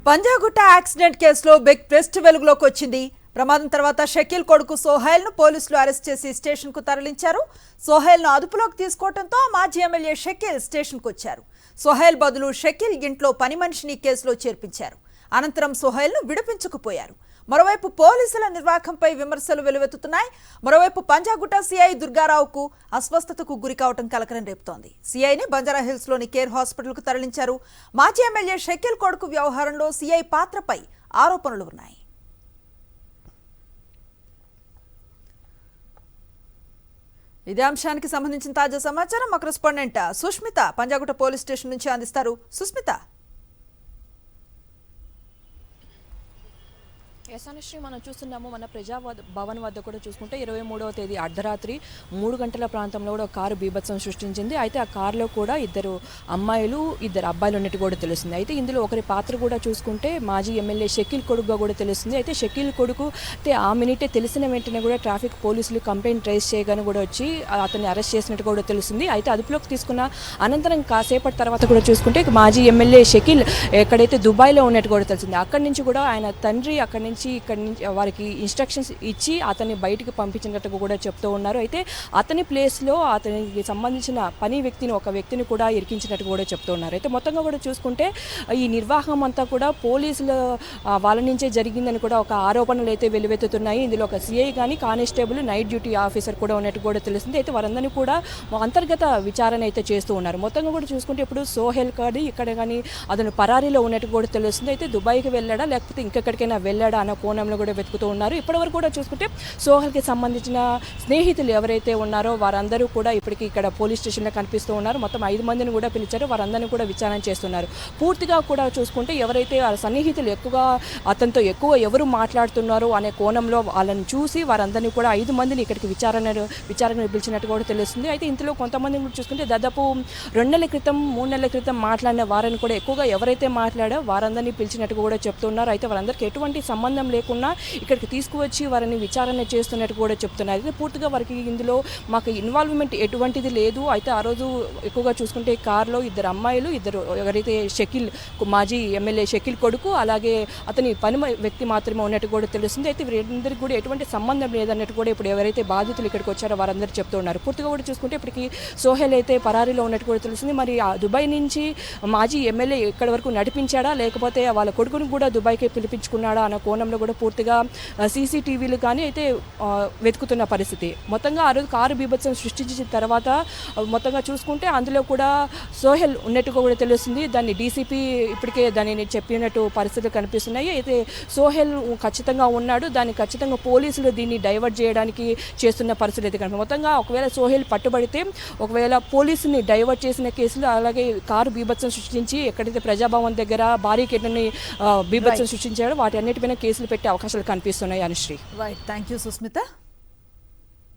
Panjagutta accident కేసులో big twist వెలుగులోకి వచ్చింది. ప్రమాదం తర్వాత షకీల్ కొడుకు సోహైల్ ను పోలీసులు అరెస్ట్ చేసి స్టేషన్ కు తరలించారు. సోహైల్ ను అదుపులోకి తీసుకోవడంతో మాజీ ఎమ్మెల్యే షకీల్ స్టేషన్ కు వచ్చారు. సోహైల్ బదులు షకీల్ ఇంట్లో పని మనిషిని కేసులో చేర్పించారు. అనంతరం సోహైల్ ను విడిపించుకుపోయారు. మరోవైపు పోలీసుల నిర్వాహకంపై విమర్శలు వెలువెత్తుతున్నాయి. మరోవైపు పంజాగుట్ట సీఐ దుర్గారావుకు అస్వస్థతకు గురి కావడం కలకలం రేపుతోంది. సీఐని బంజారాహిల్స్ లోని కేర్ హాస్పిటల్ కు తరలించారు. మాజీ ఎమ్మెల్యే షకీల్ కొడుకు వ్యవహారంలో సీఐ పాత్రపై ఆరోపణలు ఉన్నాయి. ఇదే అంశానికి సంబంధించిన తాజా సమాచారం మా correspondent Sushmita Panjagutta police station నుంచి అందిస్తారు. సుష్మిత, యశానుశ్రీ మనం చూస్తున్నాము. మన ప్రజా భవన్ వద్ద కూడా చూసుకుంటే 23వ తేదీ అర్ధరాత్రి 3 గంటల ప్రాంతంలో కూడా కారు బీభత్సం సృష్టించింది. అయితే ఆ కారులో కూడా ఇద్దరు అమ్మాయిలు ఇద్దరు అబ్బాయిలు ఉన్నట్టు కూడా తెలుస్తుంది. అయితే ఇందులో ఒకరి పాత్ర కూడా చూసుకుంటే మాజీ ఎమ్మెల్యే షకీల్ కొడుకుగా కూడా తెలుస్తుంది. అయితే షకీల్ కొడుకు అయితే ఆ మినిటే తెలిసిన వెంటనే కూడా ట్రాఫిక్ పోలీసులు కంప్లైంట్ రైజ్ చేయగానే కూడా వచ్చి అతన్ని అరెస్ట్ చేసినట్టు కూడా తెలుస్తుంది. అయితే అదుపులోకి తీసుకున్న అనంతరం కాసేపటి తర్వాత కూడా చూసుకుంటే మాజీ ఎమ్మెల్యే షకీల్ ఎక్కడైతే దుబాయ్లో ఉన్నట్టు కూడా తెలిసింది. అక్కడి నుంచి కూడా ఆయన తండ్రి అక్కడి నుంచి ఇక్కడి నుంచి వారికి ఇన్స్ట్రక్షన్స్ ఇచ్చి అతన్ని బయటికి పంపించినట్టుగా కూడా చెప్తూ ఉన్నారు. అయితే అతని ప్లేస్లో అతనికి సంబంధించిన పని వ్యక్తిని ఒక వ్యక్తిని కూడా ఇరికించినట్టు కూడా చెప్తూ ఉన్నారు. అయితే మొత్తంగా కూడా చూసుకుంటే ఈ నిర్వాహం అంతా కూడా పోలీసుల వాళ్ళ నుంచే జరిగిందని కూడా ఒక ఆరోపణలు అయితే వెలువెత్తుతున్నాయి. ఇందులో ఒక సిఐ కానీ కానిస్టేబుల్ నైట్ డ్యూటీ ఆఫీసర్ కూడా ఉన్నట్టు కూడా తెలుస్తుంది. అయితే వారందరినీ కూడా అంతర్గత విచారణ అయితే చేస్తూ ఉన్నారు. మొత్తంగా కూడా చూసుకుంటే ఇప్పుడు సోహెల్ కానీ ఇక్కడ కానీ అతను పరారీలో ఉన్నట్టు కూడా తెలుస్తుంది. అయితే దుబాయ్కి వెళ్ళాడా లేకపోతే ఇంకెక్కడికైనా వెళ్ళాడా అన్న కోణంలో కూడా వెతుకుతూ ఉన్నారు. ఇప్పటివరకు కూడా చూసుకుంటే సోహెల్కి సంబంధించిన స్నేహితులు ఎవరైతే ఉన్నారో వారందరూ కూడా ఇప్పటికీ ఇక్కడ పోలీస్ స్టేషన్లో కనిపిస్తూ ఉన్నారు. మొత్తం 5 మందిని కూడా పిలిచారు. వారందరినీ కూడా విచారణ చేస్తున్నారు. పూర్తిగా కూడా చూసుకుంటే ఎవరైతే ఆ సన్నిహితులు ఎక్కువగా అతనితో ఎక్కువ ఎవరు మాట్లాడుతున్నారో అనే కోణంలో వాళ్ళని చూసి వారందరినీ కూడా 5 మందిని ఇక్కడికి విచారణ పిలిచినట్టు కూడా తెలుస్తుంది. అయితే ఇందులో కొంతమంది కూడా చూసుకుంటే దాదాపు 2 నెలల క్రితం 3 నెలల క్రితం మాట్లాడిన వారిని కూడా ఎక్కువగా ఎవరైతే మాట్లాడో వారందరినీ పిలిచినట్టు కూడా చెప్తున్నారు. అయితే వారందరికీ ఎటువంటి సంబంధం లేకుండా ఇక్కడికి తీసుకువచ్చి వారిని విచారణ చేస్తున్నట్టు కూడా చెప్తున్నారు. అయితే పూర్తిగా వారికి ఇందులో మాకు ఇన్వాల్వ్మెంట్ ఎటువంటిది లేదు. అయితే ఆ రోజు ఎక్కువగా చూసుకుంటే కారులో ఇద్దరు అమ్మాయిలు ఇద్దరు ఎవరైతే షకీల్ మాజీ ఎమ్మెల్యే షకీల్ కొడుకు అలాగే అతని పని వ్యక్తి మాత్రమే ఉన్నట్టు కూడా తెలుస్తుంది. అయితే వీరందరికీ కూడా ఎటువంటి సంబంధం లేదన్నట్టు కూడా ఇప్పుడు ఎవరైతే బాధితులు ఇక్కడికి వచ్చారో వారందరూ చెప్తున్నారు. పూర్తిగా కూడా చూసుకుంటే ఇప్పటికి సోహెల్ అయితే పరారీలో ఉన్నట్టు కూడా తెలుస్తుంది. మరి ఆ దుబాయ్ నుంచి మాజీ ఎమ్మెల్యే ఇక్కడి వరకు నడిపించాడా లేకపోతే వాళ్ళ కొడుకును కూడా దుబాయ్కి పిలిపించుకున్నాడా అన్న కోణంలో కూడా పూర్తిగా సీసీటీవీలు కానీ అయితే వెతుకుతున్న పరిస్థితి. మొత్తంగా ఆ రోజు కారు బీభత్సం సృష్టించిన తర్వాత మొత్తంగా చూసుకుంటే అందులో కూడా సోహెల్ ఉన్నట్టుగా కూడా తెలుస్తుంది. దాన్ని డీసీపీ ఇప్పటికే దానిని చెప్పినట్టు పరిస్థితులు కనిపిస్తున్నాయి. అయితే సోహెల్ ఖచ్చితంగా ఉన్నాడు. దాన్ని ఖచ్చితంగా పోలీసులు దీన్ని డైవర్ట్ చేయడానికి చేస్తున్న పరిస్థితి అయితే కనిపిస్తుంది. మొత్తంగా ఒకవేళ సోహెల్ పట్టుబడితే ఒకవేళ పోలీసుని డైవర్ట్ చేసిన కేసులు అలాగే కారు బీభత్సం సృష్టించి ఎక్కడైతే ప్రజాభవన్ దగ్గర బారికేడ్ని బీభత్సం సృష్టించాడో వాటి అన్నిటిపైన కేసులు పెట్టే అవకాశాలు కనిపిస్తున్నాయి. Anushree, right, thank you Susmitha.